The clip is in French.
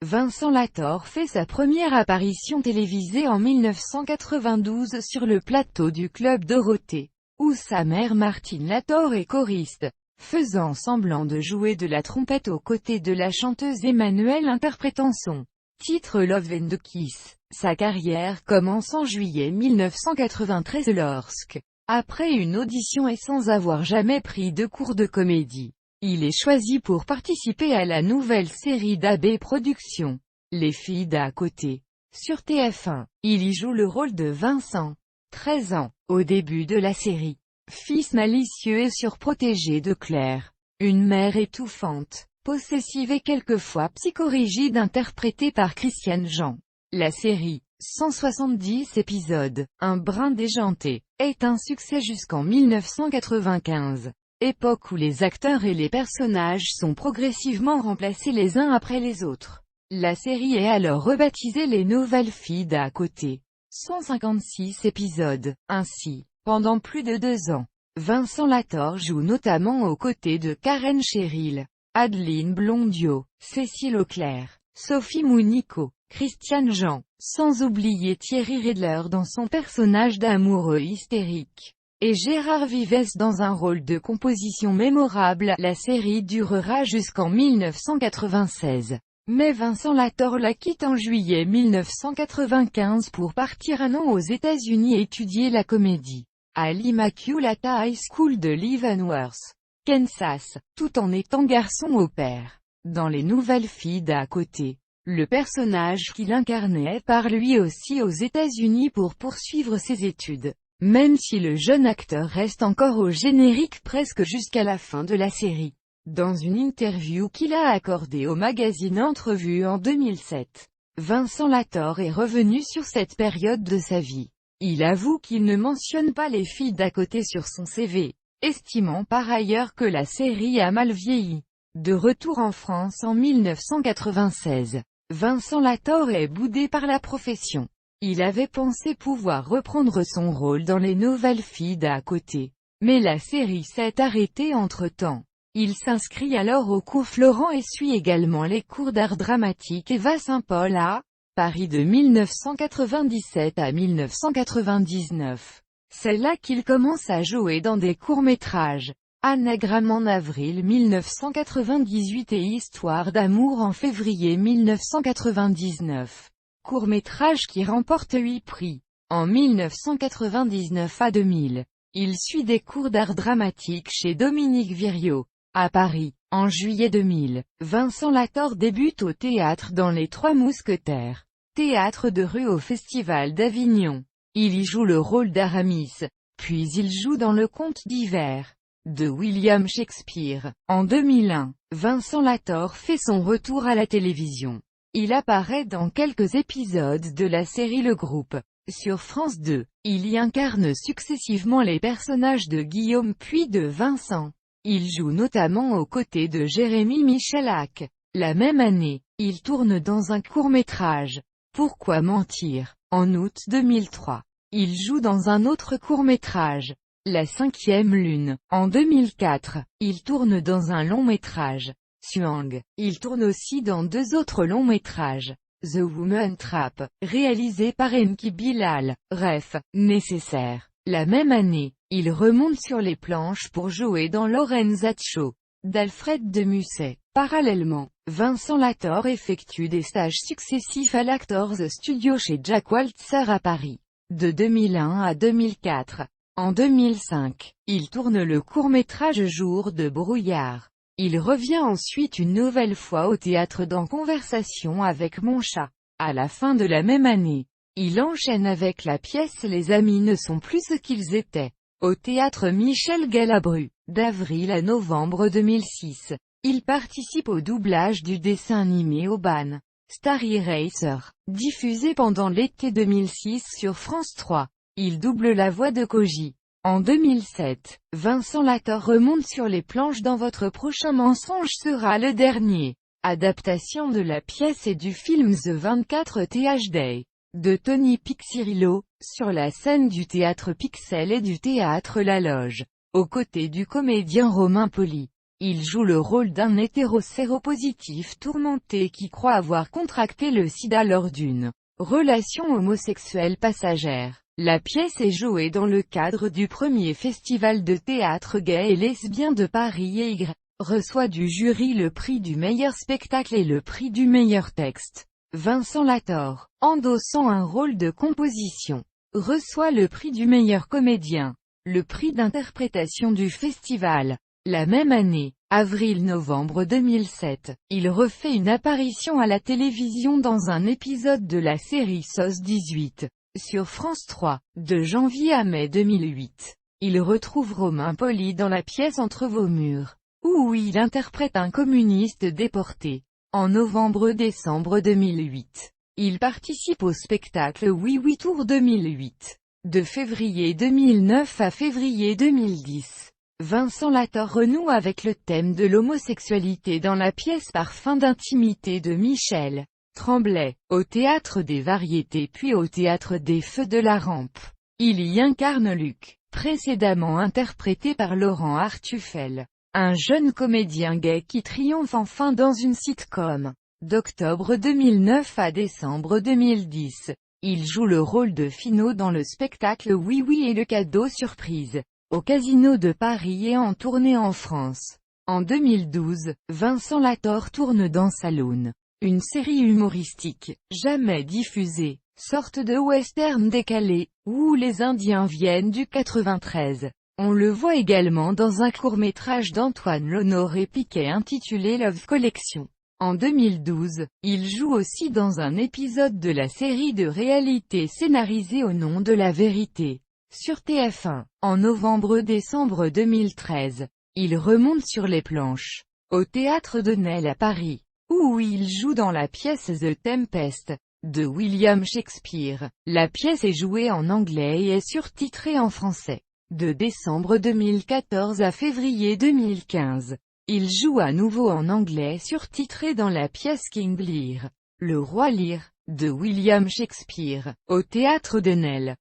Vincent Lator fait sa première apparition télévisée en 1992 sur le plateau du Club Dorothée, où sa mère Martine Lator est choriste, faisant semblant de jouer de la trompette aux côtés de la chanteuse Emmanuelle interprétant son titre Love and the Kiss. Sa carrière commence en juillet 1993 lorsque, après une audition et sans avoir jamais pris de cours de comédie, il est choisi pour participer à la nouvelle série d'AB Productions, Les filles d'à côté. Sur TF1, il y joue le rôle de Vincent, 13 ans, au début de la série. Fils malicieux et surprotégé de Claire, une mère étouffante, possessive et quelquefois psychorigide interprétée par Christiane Jean. La série, 170 épisodes, un brin déjanté, est un succès jusqu'en 1995. Époque où les acteurs et les personnages sont progressivement remplacés les uns après les autres. La série est alors rebaptisée Les Nouvelles Filles d'à côté. 156 épisodes. Ainsi, pendant plus de 2 ans, Vincent Lator joue notamment aux côtés de Karen Cheryl, Adeline Blondiot, Cécile Auclair, Sophie Mounico, Christiane Jean, sans oublier Thierry Redler dans son personnage d'amoureux hystérique, et Gérard Vives dans un rôle de composition mémorable. La série durera jusqu'en 1996. Mais Vincent Lator la quitte en juillet 1995 pour partir un an aux États-Unis étudier la comédie, à l'Immaculata High School de Leavenworth, Kansas, tout en étant garçon au père. Dans Les Nouvelles Filles d'à côté, le personnage qu'il incarnait part lui aussi aux États-Unis pour poursuivre ses études, même si le jeune acteur reste encore au générique presque jusqu'à la fin de la série. Dans une interview qu'il a accordée au magazine Entrevue en 2007, Vincent Lator est revenu sur cette période de sa vie. Il avoue qu'il ne mentionne pas Les filles d'à côté sur son CV, estimant par ailleurs que la série a mal vieilli. De retour en France en 1996, Vincent Lator est boudé par la profession. Il avait pensé pouvoir reprendre son rôle dans Les Nouvelles Filles d'à côté, mais la série s'est arrêtée entre-temps. Il s'inscrit alors au cours Florent et suit également les cours d'art dramatique Eva Saint-Paul à Paris de 1997 à 1999. C'est là qu'il commence à jouer dans des courts-métrages. Anagramme en avril 1998 et Histoire d'amour en février 1999. Court-métrage qui remporte 8 prix. En 1999 à 2000, il suit des cours d'art dramatique chez Dominique Viriot, à Paris. En juillet 2000, Vincent Lator débute au théâtre dans Les Trois Mousquetaires, théâtre de rue au Festival d'Avignon. Il y joue le rôle d'Aramis, puis il joue dans Le Conte d'hiver, de William Shakespeare. En 2001, Vincent Lator fait son retour à la télévision. Il apparaît dans quelques épisodes de la série Le Groupe. Sur France 2, il y incarne successivement les personnages de Guillaume puis de Vincent. Il joue notamment aux côtés de Jérémy Michalak. La même année, il tourne dans un court-métrage, Pourquoi mentir, en août 2003. Il joue dans un autre court-métrage, La cinquième lune. En 2004, il tourne dans un long-métrage, Suang. Il tourne aussi dans 2 autres longs-métrages, The Woman Trap, réalisé par Enki Bilal, Ref, Nécessaire. La même année, il remonte sur les planches pour jouer dans Lorenzaccio, d'Alfred de Musset. Parallèlement, Vincent Lator effectue des stages successifs à l'Actors Studio chez Jack Waltzer à Paris, de 2001 à 2004. En 2005, il tourne le court-métrage Jour de brouillard. Il revient ensuite une nouvelle fois au théâtre dans Conversation avec mon chat. À la fin de la même année, il enchaîne avec la pièce Les amis ne sont plus ce qu'ils étaient, au théâtre Michel Galabru. D'avril à novembre 2006, il participe au doublage du dessin animé Aubaine, Starry Racer, diffusé pendant l'été 2006 sur France 3. Il double la voix de Koji. En 2007, Vincent Lator remonte sur les planches dans Votre prochain mensonge sera le dernier, adaptation de la pièce et du film The 24 TH Day, de Tony Pixirilo, sur la scène du théâtre Pixel et du théâtre La Loge, aux côtés du comédien Romain Poly. Il joue le rôle d'un hétéro-séropositif tourmenté qui croit avoir contracté le sida lors d'une relation homosexuelle passagère. La pièce est jouée dans le cadre du premier festival de théâtre gay et lesbien de Paris et reçoit du jury le prix du meilleur spectacle et le prix du meilleur texte. Vincent Lator, endossant un rôle de composition, reçoit le prix du meilleur comédien, le prix d'interprétation du festival. La même année, avril-novembre 2007, il refait une apparition à la télévision dans un épisode de la série SOS 18, sur France 3, de janvier à mai 2008. Il retrouve Romain Poly dans la pièce Entre vos murs, où il interprète un communiste déporté. En novembre-décembre 2008, il participe au spectacle Oui Oui Tour 2008. De février 2009 à février 2010, Vincent Lator renoue avec le thème de l'homosexualité dans la pièce Parfum d'intimité de Michel Tremblay, au Théâtre des Variétés puis au Théâtre des Feux de la Rampe. Il y incarne Luc, précédemment interprété par Laurent Artufel, un jeune comédien gay qui triomphe enfin dans une sitcom. D'octobre 2009 à décembre 2010, il joue le rôle de Finot dans le spectacle Oui Oui et le cadeau surprise, au Casino de Paris et en tournée en France. En 2012, Vincent Lator tourne dans Saloon, une série humoristique, jamais diffusée, sorte de western décalé, où les Indiens viennent du 93. On le voit également dans un court-métrage d'Antoine L'Honoré-Piquet intitulé Love Collection. En 2012, il joue aussi dans un épisode de la série de réalité scénarisée Au nom de la vérité, sur TF1. En novembre-décembre 2013, il remonte sur les planches, au Théâtre de Nesle à Paris, où il joue dans la pièce The Tempest, de William Shakespeare. La pièce est jouée en anglais et est surtitrée en français. De décembre 2014 à février 2015, il joue à nouveau en anglais surtitré dans la pièce King Lear, le roi Lear, de William Shakespeare, au Théâtre de Nesle.